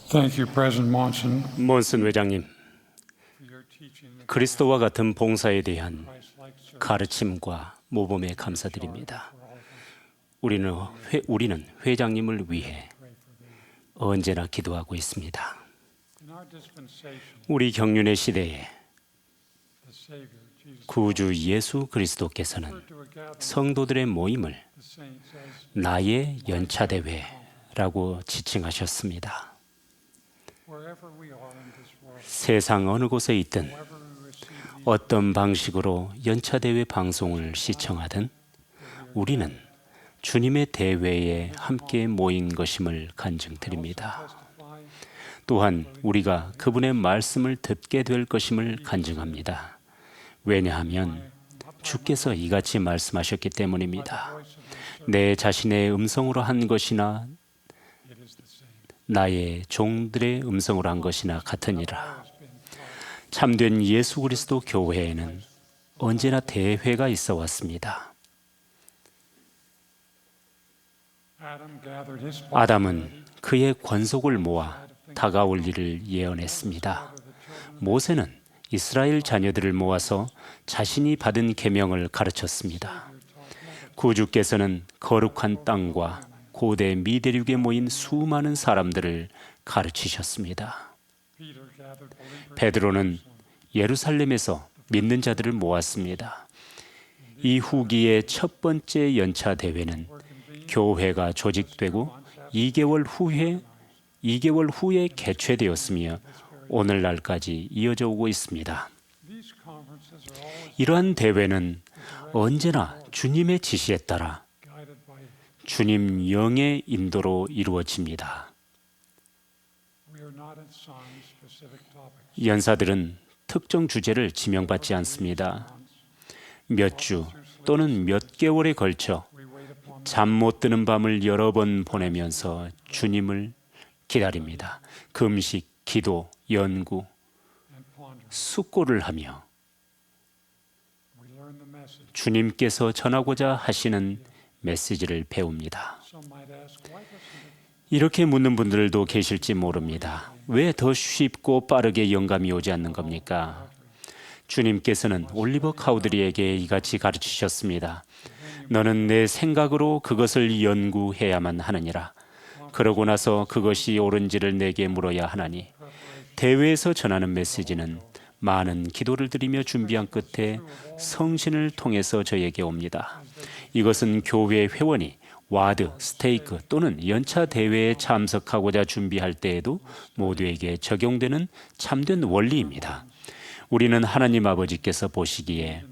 Thank you, President Monson, 몬슨 회장님, for your teaching the 그리스도와 같은 봉사에 대한 Christ-like service 가르침과 모범에 감사드립니다. for all of us. 우리는 회장님을 위해 Pray for thee. 언제나 기도하고 있습니다. In our dispensation, 우리 경륜의 시대에 the Savior, Jesus, 구주 예수 그리스도께서는 referred to a gathering 성도들의 모임을 of the saints as 나의 연차대회라고 지칭하셨습니다. wherever we are in this world, 세상 어느 곳에 있든 however we receive these 어떤 방식으로 연차대회 방송을 시청하든 우리는 주님의 대회에 함께 모인 것임을 간증드립니다. testify 또한 우리가 그분의 말씀을 듣게 될 것임을 간증합니다. 왜냐하면 주께서 이같이 말씀하셨기 때문입니다. voice of your servant. 내 자신의 음성으로 한 것이나 It is the same. 나의 종들의 음성으로 한 것이나 같으니라. Always been taught. 참된 예수 그리스도 교회에는 언제나 대회가 있어 왔습니다. Adam gathered his 아담은 그의 권속을 모아 다가올 일을 예언했습니다. 모세는 이스라엘 자녀들을 모아서 자신이 받은 계명을 가르쳤습니다. 구주께서는 거룩한 땅과 고대 미대륙에 모인 수많은 사람들을 가르치셨습니다. Peter gathered believers. 베드로는 예루살렘에서 믿는 자들을 모았습니다. 이 후기의 첫 번째 연차 대회는 교회가 조직되고 2개월 후에 개최되었으며 오늘날까지 이어져 오고 있습니다. These conferences are always 이러한 대회는 언제나 주님의 지시에 따라 guided by 주님 영의 인도로 이루어집니다. we are not assigned specific topics. 연사들은 특정 주제를 지명받지 않습니다. 몇 주 또는 몇 개월에 걸쳐 We wait upon 잠 못 드는 밤을 여러 번 보내면서 주님을 기다립니다. 금식, 기도, 연구, and ponder. 숙고를 하며 We learn the message. 주님께서 전하고자 하시는 메시지를 배웁니다. Some might ask, why doesn't it 이렇게 묻는 분들도 계실지 모릅니다. 왜 더 쉽고 빠르게 영감이 오지 않는 겁니까? 주님께서는 올리버 카우드리에게 이같이 가르치셨습니다. 너는 내 생각으로 그것을 연구해야만 하느니라. 그러고 나서 그것이 옳은지를 내게 물어야 하나니 대회에서 전하는 메시지는 많은 기도를 드리며 준비한 끝에 성신을 통해서 저에게 옵니다. 이것은 교회 회원이 와드, 스테이크 또는 연차 대회에 참석하고자 준비할 때에도 모두에게 적용되는 참된 원리입니다. 우리는 하나님 아버지께서 보시기에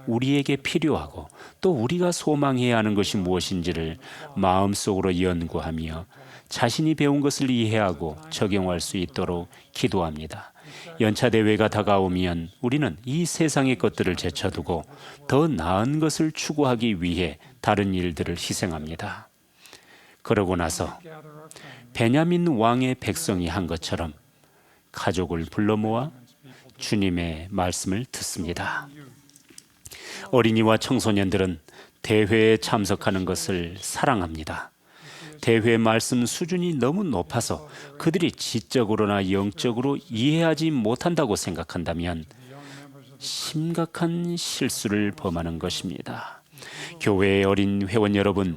우리에게 필요하고 또 우리가 소망해야 하는 것이 무엇인지를 마음속으로 연구하며 자신이 배운 것을 이해하고 적용할 수 있도록 기도합니다. 연차 대회가 다가오면 우리는 이 세상의 것들을 제쳐두고 더 나은 것을 추구하기 위해 다른 일들을 희생합니다. 그러고 나서 gather our family? 베냐민 왕의 백성이 한 것처럼 가족을 불러 모아 주님의 말씀을 듣습니다. 어린이와 청소년들은 대회에 참석하는 것을 사랑합니다. 대회 말씀 수준이 너무 높아서 그들이 지적으로나 영적으로 이해하지 못한다고 생각한다면 심각한 실수를 범하는 것입니다. 교회의 어린 회원 여러분,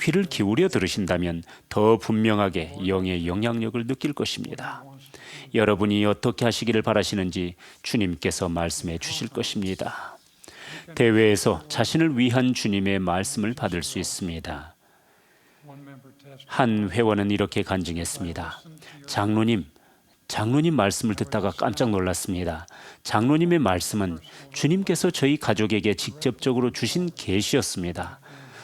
귀를 기울여 들으신다면 더 분명하게 영의 영향력을 느낄 것입니다. 여러분이 어떻게 하시기를 바라시는지 주님께서 말씀해 주실 것입니다. 대회에서 자신을 위한 주님의 말씀을 받을 수 있습니다. One member testified, 한 회원은 이렇게 간증했습니다. 장로님 말씀을 듣다가 깜짝 놀랐습니다. 장로님의 말씀은 주님께서 저희 가족에게 직접적으로 주신 계시였습니다.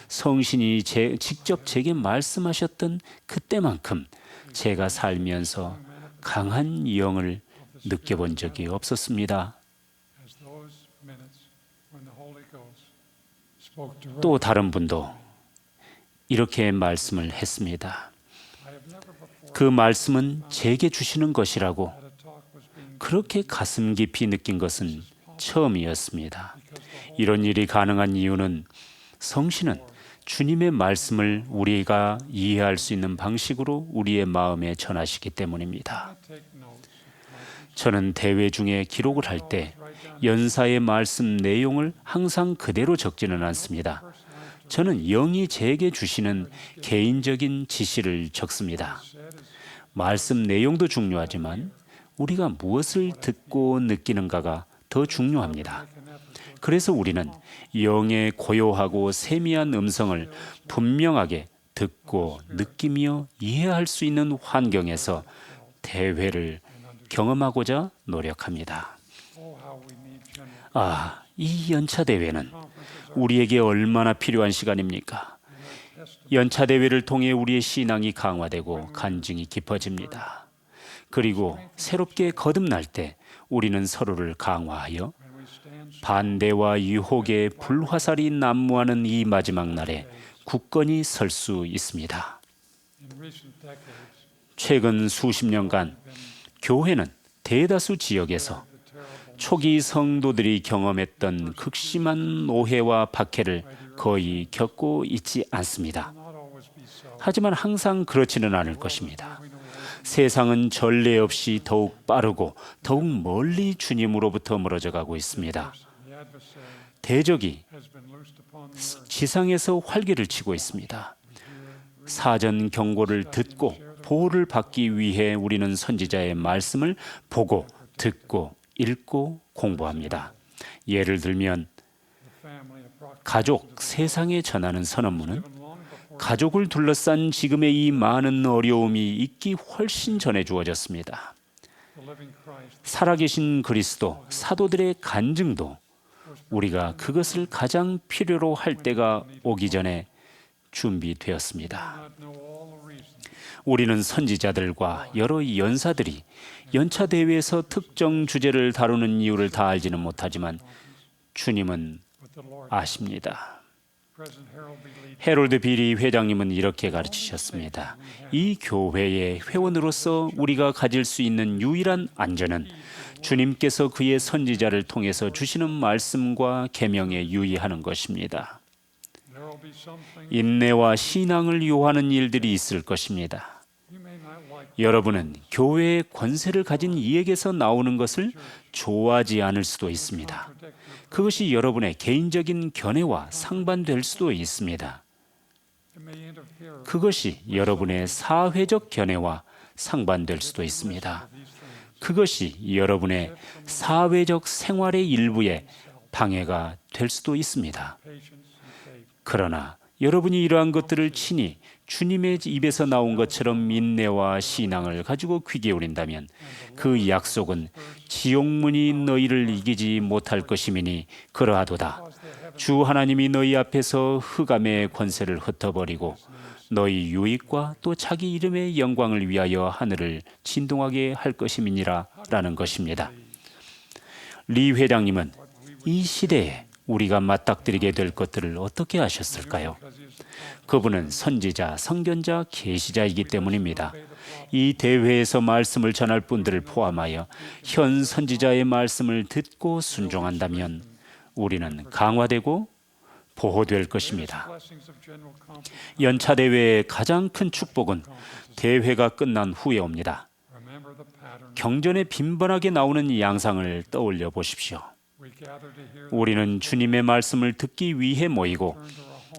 성신이 직접 제게 말씀하셨던 그때만큼 제가 살면서 강한 영을 느껴본 적이 없었습니다. as those minutes when the Holy Ghost spoke directly. 또 다른 분도 이렇게 말씀을 했습니다. I have never before 그 말씀은 제게 주시는 것이라고 had a talk was being 그렇게 가슴 깊이 느낀 것은 처음이었습니다. 이런 일이 가능한 이유는 성신은 주님의 말씀을 우리가 이해할 수 있는 방식으로 우리의 마음에 전하시기 때문입니다. 저는 대회 중에 기록을 할 때 연사의 말씀 내용을 항상 그대로 적지는 않습니다. 저는 영이 제게 주시는 개인적인 지시를 적습니다. 말씀 내용도 중요하지만 우리가 무엇을 듣고 느끼는가가 더 중요합니다. 그래서 우리는 영의 고요하고 세미한 음성을 분명하게 듣고 느끼며 이해할 수 있는 환경에서 대회를 경험하고자 노력합니다. 이 연차 대회는 우리에게 얼마나 필요한 시간입니까? 연차 대회를 통해 우리의 신앙이 강화되고 간증이 깊어집니다. 그리고 새롭게 거듭날 때 우리는 서로를 강화하여 반대와 유혹의 불화살이 난무하는 이 마지막 날에 굳건히 설 수 있습니다. 최근 수십 년간 교회는 대다수 지역에서 초기 성도들이 경험했던 극심한 오해와 박해를 거의 겪고 있지 않습니다. 하지만 항상 그렇지는 않을 것입니다. 세상은 전례 없이 더욱 빠르고 더욱 멀리 주님으로부터 멀어져 가고 있습니다. 대적이 지상에서 활개를 치고 있습니다. 사전 경고를 듣고 보호를 받기 위해 우리는 선지자의 말씀을 보고 듣고 읽고 공부합니다. 예를 들면 가족 세상에 전하는 선언문은 가족을 둘러싼 지금의 이 많은 어려움이 있기 훨씬 전에 주어졌습니다. 살아계신 그리스도, 사도들의 간증도 우리가 그것을 가장 필요로 할 때가 오기 전에 준비되었습니다. 우리는 선지자들과 여러 연사들이 연차 대회에서 특정 주제를 다루는 이유를 다 알지는 못하지만 주님은 아십니다. 해롤드 비리 회장님은 이렇게 가르치셨습니다. 이 교회의 회원으로서 우리가 가질 수 있는 유일한 안전은 주님께서 그의 선지자를 통해서 주시는 말씀과 계명에 유의하는 것입니다. 인내와 신앙을 요하는 일들이 있을 것입니다. 여러분은 교회의 권세를 가진 이에게서 나오는 것을 좋아하지 않을 수도 있습니다. 그것이 여러분의 개인적인 견해와 상반될 수도 있습니다. 그것이 여러분의 사회적 견해와 상반될 수도 있습니다. 그것이 여러분의 사회적 생활의 일부에 방해가 될 수도 있습니다. 그러나 여러분이 이러한 것들을 친히 주님의 입에서 나온 것처럼 인내와 신앙을 가지고 귀 기울인다면 그 약속은 지옥문이 너희를 이기지 못할 것임이니 그러하도다. 주 하나님이 너희 앞에서 흑암의 권세를 흩어버리고 너희 유익과 또 자기 이름의 영광을 위하여 하늘을 진동하게 할 것임이니라 라는 것입니다. 리 회장님은 이 시대에 우리가 맞닥뜨리게 될 것들을 어떻게 아셨을까요? 그분은 선지자, 선견자, 계시자이기 때문입니다. 이 대회에서 말씀을 전할 분들을 포함하여 현 선지자의 말씀을 듣고 순종한다면 우리는 강화되고 보호될 것입니다. 연차 대회의 가장 큰 축복은 대회가 끝난 후에 옵니다. 경전에 빈번하게 나오는 양상을 떠올려 보십시오. 우리는 주님의 말씀을 듣기 위해 모이고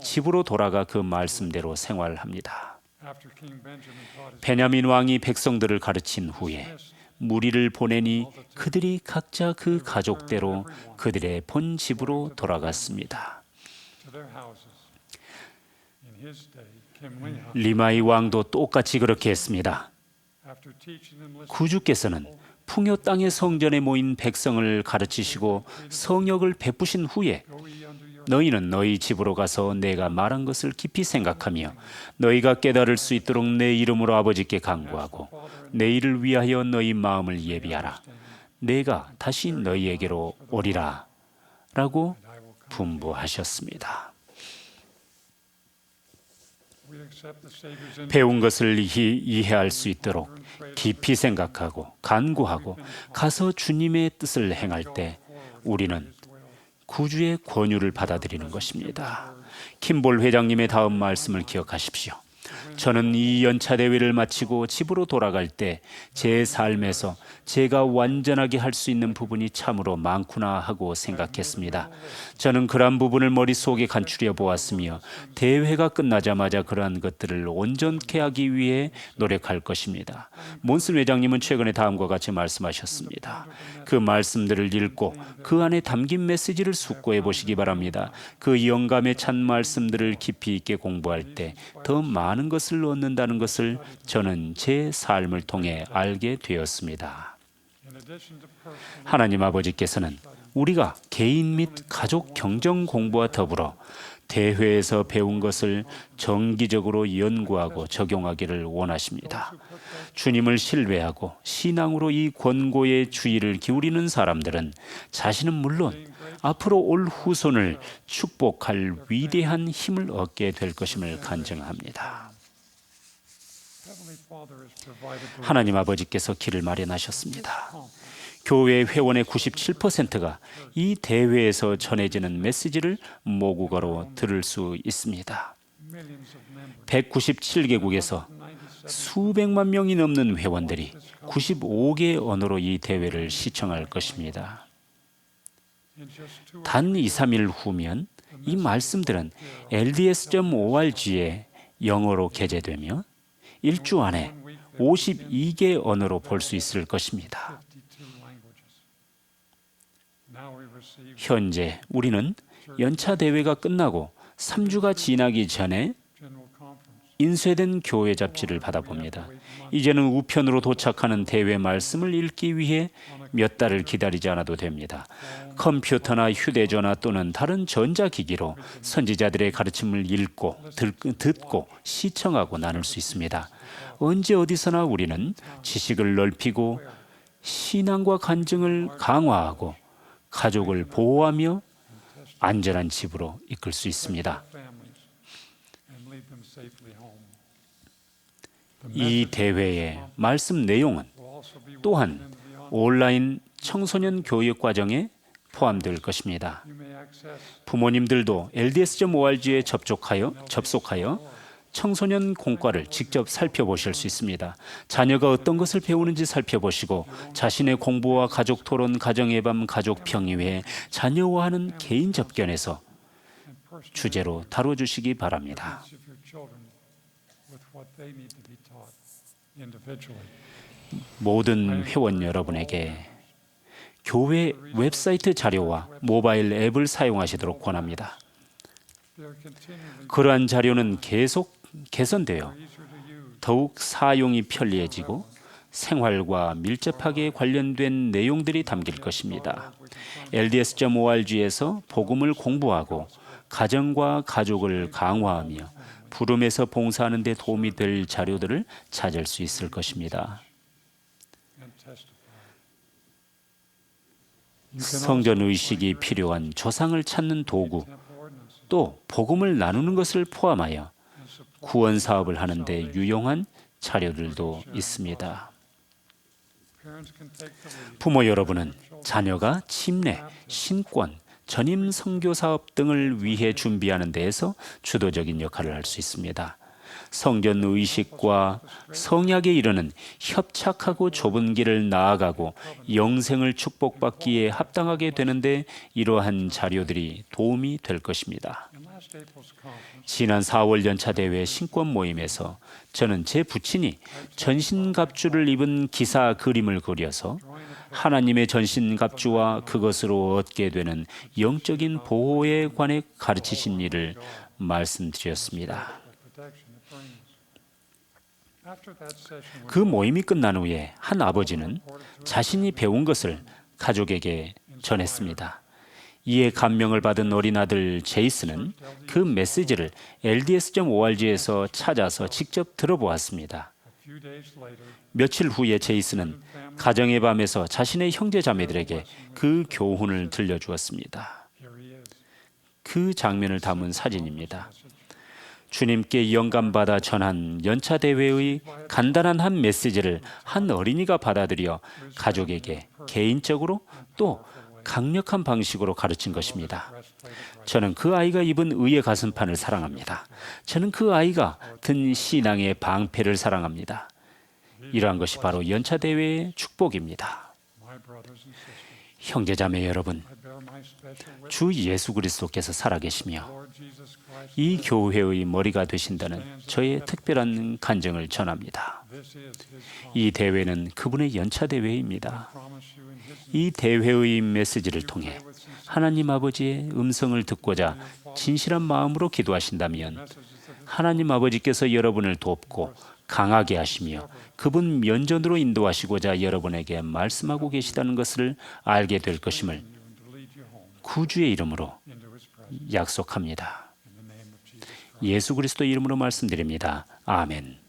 집으로 돌아가 그 말씀대로 생활합니다. 베냐민 왕이 백성들을 가르친 후에 무리를 보내니 그들이 각자 그 가족대로 그들의 본 집으로 돌아갔습니다. 리마이 왕도 똑같이 그렇게 했습니다. 구주께서는 풍요 땅의 성전에 모인 백성을 가르치시고 성역을 베푸신 후에 너희는 너희 집으로 가서 내가 말한 것을 깊이 생각하며 너희가 깨달을 수 있도록 내 이름으로 아버지께 간구하고 내일을 위하여 너희 마음을 예비하라. 내가 다시 너희에게로 오리라 라고 분부하셨습니다. 배운 것을 이해할 수 있도록 깊이 생각하고 간구하고 가서 주님의 뜻을 행할 때 우리는 구주의 권유를 받아들이는 것입니다. 킴볼 회장님의 다음 말씀을 기억하십시오. 저는 이 연차 대회를 마치고 집으로 돌아갈 때 제 삶에서 제가 완전하게 할 수 있는 부분이 참으로 많구나 하고 생각했습니다. 저는 그러한 부분을 머릿속에 간추려 보았으며 대회가 끝나자마자 그러한 것들을 온전케 하기 위해 노력할 것입니다. 몬슨 회장님은 최근에 다음과 같이 말씀하셨습니다. 그 말씀들을 읽고 그 안에 담긴 메시지를 숙고해 보시기 바랍니다. 그 영감에 찬 말씀들을 깊이 있게 공부할 때 더 많은 것을 얻는다는 것을 저는 제 삶을 통해 알게 되었습니다. 하나님 아버지께서는 우리가 개인 및 가족 경정 공부와 더불어 대회에서 배운 것을 정기적으로 연구하고 적용하기를 원하십니다. 주님을 신뢰하고 신앙으로 이 권고에 주의를 기울이는 사람들은 자신은 물론 앞으로 올 후손을 축복할 위대한 힘을 얻게 될 것임을 간증합니다. 하나님 아버지께서 길을 마련하셨습니다. 교회 회원의 97%가 이 대회에서 전해지는 메시지를 모국어로 들을 수 있습니다. 197개국에서 수백만 명이 넘는 회원들이 95개의 언어로 이 대회를 시청할 것입니다. 단 2, 3일 후면 이 말씀들은 LDS.org에 영어로 게재되며 일주 안에 52개 언어로 볼 수 있을 것입니다. 현재 우리는 연차 대회가 끝나고 3주가 지나기 전에 인쇄된 교회 잡지를 받아봅니다. 이제는 우편으로 도착하는 대회 말씀을 읽기 위해 몇 달을 기다리지 않아도 됩니다. 컴퓨터나 휴대전화 또는 다른 전자기기로 선지자들의 가르침을 읽고 듣고 시청하고 나눌 수 있습니다. 언제 어디서나 우리는 지식을 넓히고 신앙과 간증을 강화하고 가족을 보호하며 안전한 집으로 이끌 수 있습니다. 이 대회의 말씀 내용은 또한 온라인 청소년 교육 과정에 포함될 것입니다. 부모님들도 LDS.org에 접속하여 청소년 공과를 직접 살펴보실 수 있습니다. 자녀가 어떤 것을 배우는지 살펴보시고 자신의 공부와 가족 토론, 가정의 밤, 가족 평의회, 자녀와는 개인 접견에서 주제로 다뤄주시기 바랍니다. 모든 회원 여러분에게 교회 웹사이트 자료와 모바일 앱을 사용하시도록 권합니다. 그러한 자료는 계속 개선되어 더욱 사용이 편리해지고 생활과 밀접하게 관련된 내용들이 담길 것입니다. LDS.org에서 복음을 공부하고 가정과 가족을 강화하며 부름에서 봉사하는 데 도움이 될 자료들을 찾을 수 있을 것입니다. 성전 의식이 필요한 조상을 찾는 도구, 또 복음을 나누는 것을 포함하여 구원 사업을 하는 데 유용한 자료들도 있습니다. 부모 여러분은 자녀가 침례, 신권, 전임 선교 사업 등을 위해 준비하는 데에서 주도적인 역할을 할 수 있습니다. 성전 의식과 성약에 이르는 협착하고 좁은 길을 나아가고 영생을 축복받기에 합당하게 되는데 이러한 자료들이 도움이 될 것입니다. 지난 4월 연차 대회 신권 모임에서 저는 제 부친이 전신갑주를 입은 기사 그림을 그려서 하나님의 전신갑주와 그것으로 얻게 되는 영적인 보호에 관해 가르치신 일을 말씀드렸습니다. 그 모임이 끝난 후에 한 아버지는 자신이 배운 것을 가족에게 전했습니다. 이에 감명을 받은 어린 아들 제이슨은 그 메시지를 LDS.org에서 찾아서 직접 들어보았습니다. 며칠 후에 제이슨은 가정의 밤에서 자신의 형제 자매들에게 그 교훈을 들려주었습니다. 그 장면을 담은 사진입니다. 주님께 영감받아 전한 연차 대회의 간단한 한 메시지를 한 어린이가 받아들여 가족에게 개인적으로 또 강력한 방식으로 가르친 것입니다. 저는 그 아이가 입은 의의 가슴판을 사랑합니다. 저는 그 아이가 든 신앙의 방패를 사랑합니다. 이러한 것이 바로 연차 대회의 축복입니다. My brothers and sisters, 형제자매 여러분, I bear my special witness 주 예수 그리스도께서 살아계시며 Lord Jesus Christ. 이 교회의 머리가 되신다는 저의 특별한 간증을 전합니다. This is his promise. 이 대회는 그분의 연차 대회입니다. Promise you in his 이 대회의 메시지를 통해 하나님 아버지의 음성을 듣고자 진실한 마음으로 기도하신다면 messages of 하나님 아버지께서 여러분을 돕고 강하게 하시며 그분 면전으로 인도하시고자 여러분에게 말씀하고 계시다는 것을 알게 될 것임을 you and to lead you home 구주의 이름으로 into his presence 약속합니다. in the name of Jesus Christ. 예수 그리스도 이름으로 말씀드립니다. 아멘.